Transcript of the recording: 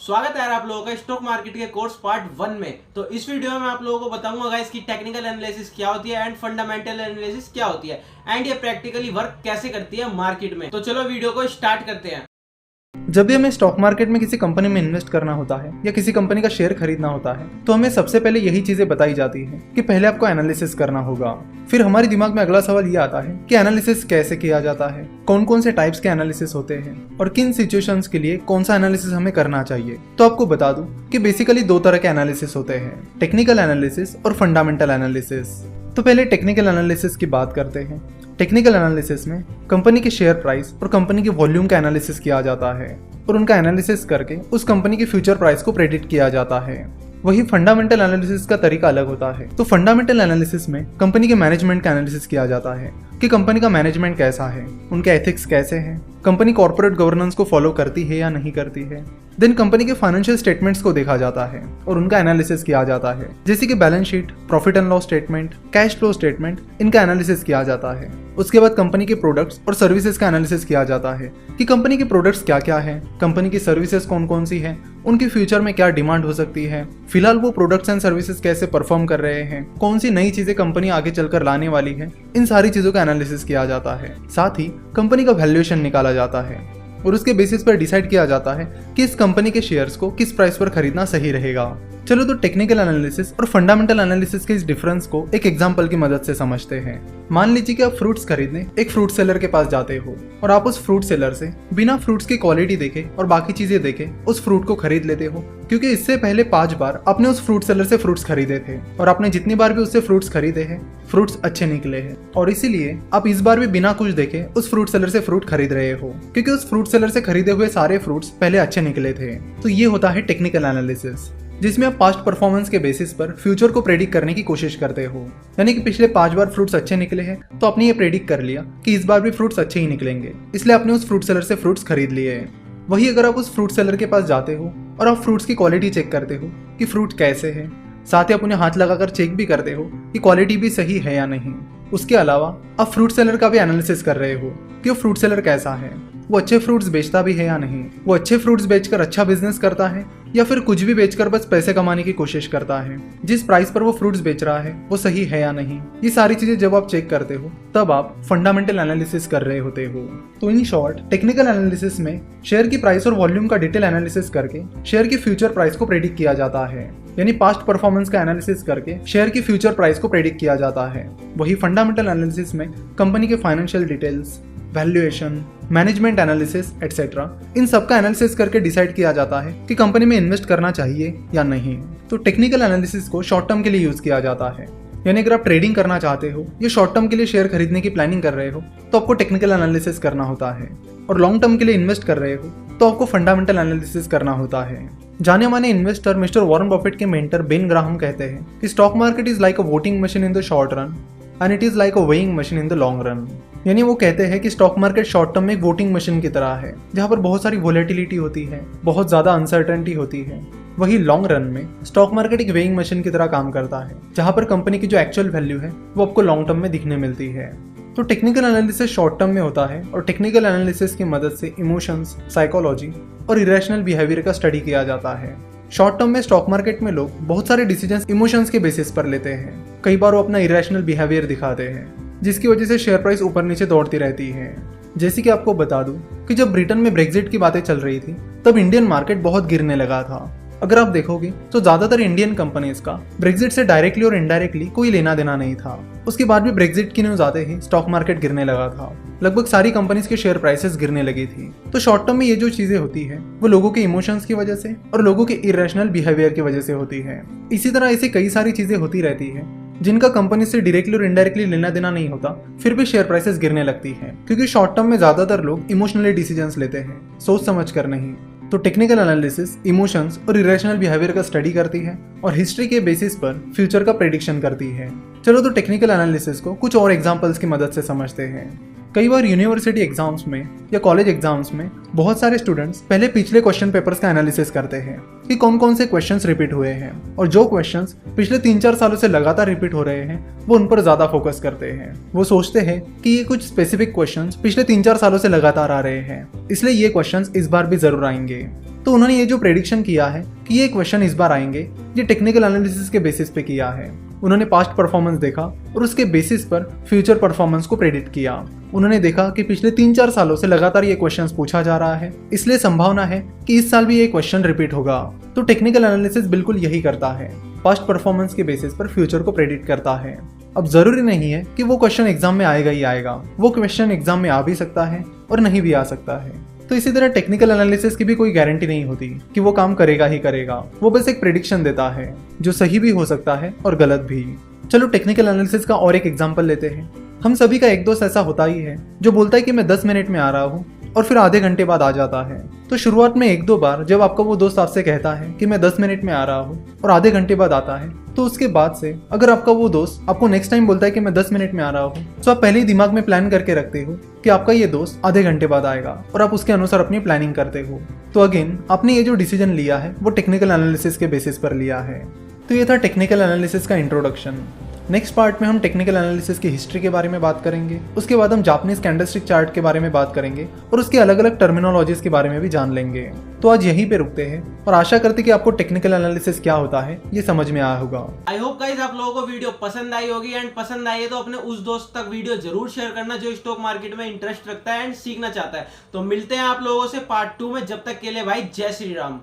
स्वागत है यार आप लोगों का स्टॉक मार्केट के कोर्स पार्ट 1 में। तो इस वीडियो में आप लोगों को बताऊंगा गाइस कि टेक्निकल एनालिसिस क्या होती है एंड फंडामेंटल एनालिसिस क्या होती है एंड ये प्रैक्टिकली वर्क कैसे करती है मार्केट में। तो चलो वीडियो को स्टार्ट करते हैं। जब भी हमें स्टॉक मार्केट में किसी कंपनी में इन्वेस्ट करना होता है या किसी कंपनी का शेयर खरीदना होता है तो हमें सबसे पहले यही चीजें बताई जाती हैं कि पहले आपको एनालिसिस करना होगा। फिर हमारे दिमाग में अगला सवाल ये आता है कि एनालिसिस कैसे किया जाता है, कौन कौन से टाइप्स के एनालिसिस होते हैं और किन सिचुएशंस के लिए कौन सा एनालिसिस हमें करना चाहिए। तो आपको बता दूं कि बेसिकली दो तरह के एनालिसिस होते हैं, टेक्निकल एनालिसिस और फंडामेंटल एनालिसिस। तो पहले टेक्निकल एनालिसिस की बात करते हैं। टेक्निकल एनालिसिस में कंपनी के शेयर प्राइस और कंपनी के वॉल्यूम का एनालिसिस किया जाता है और उनका एनालिसिस करके उस कंपनी की फ्यूचर प्राइस को प्रेडिक्ट किया जाता है। वही फंडामेंटल एनालिसिस का तरीका अलग होता है। तो फंडामेंटल एनालिसिस में कंपनी के मैनेजमेंट का एनालिसिस किया जाता है कि कंपनी का मैनेजमेंट कैसा है, उनके एथिक्स कैसे हैं, कंपनी कॉर्पोरेट गवर्नेंस को फॉलो करती है या नहीं करती है। देन कंपनी के फाइनेंशियल स्टेटमेंट्स को देखा जाता है और उनका एनालिसिस किया जाता है, जैसे कि balance sheet, profit and loss statement, cash flow statement, इनका एनालिसिस किया जाता है। उसके बाद कंपनी के प्रोडक्ट्स और सर्विसेज का एनालिसिस किया जाता है कि कंपनी के प्रोडक्ट्स क्या क्या है, कंपनी की सर्विसेज कौन कौन सी है, उनकी फ्यूचर में क्या डिमांड हो सकती है, फिलहाल वो प्रोडक्ट्स एंड सर्विसेज कैसे परफॉर्म कर रहे हैं, कौन सी नई चीजें कंपनी आगे चलकर लाने वाली है। इन सारी चीजों का एनालिसिस किया जाता है। साथ ही कंपनी का वैल्यूएशन निकाला जाता है और उसके बेसिस पर डिसाइड किया जाता है कि इस कंपनी के शेयर्स को किस प्राइस पर खरीदना सही रहेगा। चलो तो टेक्निकल एनालिसिस और फंडामेंटल एनालिसिस के इस डिफरेंस को एक एग्जांपल की मदद से समझते हैं। मान लीजिए कि आप फ्रूट्स खरीदने एक फ्रूट सेलर के पास जाते हो और आप उस फ्रूट सेलर से बिना फ्रूट्स की क्वालिटी देखे और बाकी चीजें देखे उस फ्रूट को खरीद लेते हो, क्योंकि इससे पहले 5 बार आपने उस फ्रूट सेलर से फ्रूट्स खरीदे थे और आपने जितनी बार भी उससे फ्रूट्स खरीदे हैं फ्रूट्स अच्छे निकले हैं और इसीलिए आप इस बार भी बिना कुछ देखे उस फ्रूट सेलर से फ्रूट खरीद रहे हो, क्योंकि उस फ्रूट सेलर से खरीदे हुए सारे फ्रूट्स पहले अच्छे निकले थे। तो ये होता है टेक्निकल एनालिसिस, जिसमें आप पास्ट परफॉर्मेंस के बेसिस पर फ्यूचर को प्रेडिक्ट करने की कोशिश करते हो। यानी कि पिछले 5 बार फ्रूट्स अच्छे निकले हैं तो आपने ये प्रेडिक्ट कर लिया कि इस बार भी फ्रूट्स अच्छे ही निकलेंगे, इसलिए आपने उस फ्रूट सेलर से फ्रूट्स खरीद लिए। वही अगर आप उस फ्रूट सेलर के पास जाते हो और आप फ्रूट्स की क्वालिटी चेक करते हो कि फ्रूट कैसे है, साथ ही आप उन्हें हाथ लगाकर चेक भी करते हो कि क्वालिटी भी सही है या नहीं। उसके अलावा आप फ्रूट सेलर का भी एनालिसिस कर रहे हो कि वो फ्रूट सेलर कैसा है, वो अच्छे फ्रूट्स बेचता भी है या नहीं, वो अच्छे फ्रूट्स बेचकर अच्छा बिजनेस करता है या फिर कुछ भी बेचकर बस पैसे कमाने की कोशिश करता है, जिस प्राइस पर वो फ्रूट्स बेच रहा है वो सही है या नहीं। ये सारी चीजें जब आप चेक करते हो तब आप फंडामेंटल एनालिसिस कर रहे होते हो। तो इन शॉर्ट टेक्निकल एनालिसिस में शेयर की प्राइस और वॉल्यूम का डिटेल एनालिसिस करके शेयर की फ्यूचर प्राइस को प्रेडिक्ट किया जाता है, यानी पास्ट परफॉर्मेंस का एनालिसिस करके शेयर की फ्यूचर प्राइस को प्रेडिक्ट किया जाता है। वही फंडामेंटल एनालिसिस में कंपनी के financial details, valuation, management analysis etcetera, इन सब का एनालिसिस करके डिसाइड किया जाता है कि कंपनी में इन्वेस्ट करना चाहिए या नहीं। तो टेक्निकल एनालिसिस को शॉर्ट टर्म के लिए यूज किया जाता है, यानी अगर आप ट्रेडिंग करना चाहते हो या शॉर्ट टर्म के लिए शेयर खरीदने की प्लानिंग कर रहे हो तो आपको टेक्निकल एनालिसिस करना होता है, और लॉन्ग टर्म के लिए इन्वेस्ट कर रहे हो तो आपको फंडामेंटल एनालिसिस करना होता है। जाने माने इन्वेस्टर मिस्टर वॉरेन बफेट के मेंटर बेन ग्राहम कहते हैं कि stock market is like a voting machine in the short run and it is like a weighing machine in the long run. यानी वो कहते हैं कि स्टॉक मार्केट शॉर्ट टर्म में एक वोटिंग मशीन की तरह है, जहां पर बहुत सारी वोलेटिलिटी होती है, बहुत ज्यादा अनसर्टेनिटी होती है। वही लॉन्ग रन में स्टॉक मार्केट एक वेइंग मशीन की तरह काम करता है, जहां पर कंपनी की जो एक्चुअल वैल्यू है वो आपको लॉन्ग टर्म में दिखने मिलती है। तो टेक्निकल एनालिसिस शॉर्ट टर्म में होता है और टेक्निकल एनालिसिस की मदद से इमोशंस, साइकोलॉजी और इरेशनल बिहेवियर का स्टडी किया जाता है। शॉर्ट टर्म में स्टॉक मार्केट में लोग बहुत सारे डिसीजंस इमोशंस के बेसिस पर लेते हैं। कई बार वो अपना इरेशनल बिहेवियर दिखाते हैं, जिसकी वजह से शेयर प्राइस ऊपर नीचे दौड़ती रहती है। जैसे कि आपको बता दूं कि जब ब्रिटेन में ब्रेक्जिट की बातें चल रही थी तब इंडियन मार्केट बहुत गिरने लगा था। अगर आप देखोगे तो ज्यादातर इंडियन कंपनीज का ब्रेक्जिट से डायरेक्टली और इनडायरेक्टली कोई लेना देना नहीं था। उसके बाद भी ब्रेक्जिट की न्यूज आते ही स्टॉक मार्केट गिरने लगा था, लगभग सारी कंपनीज के शेयर प्राइसेस गिरने लगी थी। तो शॉर्ट टर्म में ये जो चीजें होती है वो लोगों के इमोशंस की वजह से और लोगों के इरेशनल बिहेवियर की वजह से होती है। इसी तरह ऐसी कई सारी चीजें होती रहती है जिनका कंपनी से डायरेक्टली और इनडायरेक्टली लेना देना नहीं होता, फिर भी शेयर प्राइसेस गिरने लगती हैं, क्योंकि शॉर्ट टर्म में ज्यादातर लोग इमोशनली डिसीजंस लेते हैं, सोच समझ कर नहीं। तो टेक्निकल एनालिसिस इमोशंस और इरेशनल बिहेवियर का स्टडी करती है और हिस्ट्री के बेसिस पर फ्यूचर का प्रेडिक्शन करती है। चलो तो टेक्निकल एनालिसिस को कुछ और एग्जांपल्स की मदद से समझते हैं। कई बार यूनिवर्सिटी एग्जाम्स में या कॉलेज एग्जाम्स में बहुत सारे स्टूडेंट्स पहले पिछले क्वेश्चन पेपर्स का एनालिसिस करते हैं कि कौन कौन से क्वेश्चंस रिपीट हुए हैं, और जो क्वेश्चंस पिछले 3-4 सालों से लगातार रिपीट हो रहे हैं वो उन पर ज्यादा फोकस करते हैं। वो सोचते हैं कि ये कुछ स्पेसिफिक क्वेश्चंस पिछले 3-4 सालों से लगातार आ रहे हैं, इसलिए ये क्वेश्चंस इस बार भी जरूर आएंगे। तो उन्होंने ये जो प्रेडिक्शन किया है कि ये क्वेश्चन इस बार आएंगे, ये टेक्निकल एनालिसिस के बेसिस पे किया है। उन्होंने पास्ट परफॉर्मेंस देखा और उसके बेसिस पर फ्यूचर परफॉर्मेंस को प्रेडिक्ट किया। उन्होंने देखा कि पिछले 3-4 सालों से लगातार ये क्वेश्चंस पूछा जा रहा है, इसलिए संभावना है कि इस साल भी ये क्वेश्चन रिपीट होगा। तो टेक्निकल एनालिसिस बिल्कुल यही करता है, पास्ट परफॉर्मेंस के बेसिस पर फ्यूचर को प्रेडिक्ट करता है। अब जरूरी नहीं है कि वो क्वेश्चन एग्जाम में आएगा ही आएगा, वो क्वेश्चन एग्जाम में आ भी सकता है और नहीं भी आ सकता है। तो इसी तरह टेक्निकल एनालिसिस की भी कोई गारंटी नहीं होती कि वो काम करेगा ही करेगा, वो बस एक प्रेडिक्शन देता है जो सही भी हो सकता है और गलत भी। चलो टेक्निकल एनालिसिस का और एक एग्जांपल लेते हैं। हम सभी का एक दोस्त ऐसा होता ही है जो बोलता है कि मैं 10 मिनट में आ रहा हूँ और फिर आधे घंटे बाद आ जाता है। तो शुरुआत में 1-2 बार जब आपका वो दोस्त आपसे कहता है कि मैं 10 मिनट में आ रहा हूँ और आधे घंटे बाद आता है, तो उसके बाद से अगर आपका वो दोस्त आपको नेक्स्ट टाइम बोलता है कि मैं 10 मिनट में आ रहा हूँ, तो आप पहले ही दिमाग में प्लान करके रखते हो कि आपका ये दोस्त आधे घंटे बाद आएगा और आप उसके अनुसार अपनी प्लानिंग करते हो। तो अगेन आपने ये जो डिसीजन लिया है वो टेक्निकल एनालिसिस के बेसिस पर लिया है। तो ये था टेक्निकल एनालिसिस का इंट्रोडक्शन। नेक्स्ट पार्ट में हम टेक्निकल एनालिसिस की हिस्ट्री के बारे में बात करेंगे, उसके बाद हम जापानीज कैंडलस्टिक चार्ट के बारे में बात करेंगे और उसके अलग अलग टर्मिनोलॉजीज के बारे में भी जान लेंगे। तो आज यहीं पे रुकते हैं और आशा करते कि आपको टेक्निकल एनालिसिस क्या होता है ये समझ में आया होगा। आई होप गाइस आप लोगों को वीडियो पसंद आई होगी, एंड पसंद आई है तो अपने उस दोस्त तक वीडियो जरूर शेयर करना जो स्टॉक मार्केट में इंटरेस्ट रखता है एंड सीखना चाहता है। तो मिलते हैं आप लोगों से पार्ट 2 में, जब तक के लिए भाई जय श्री राम।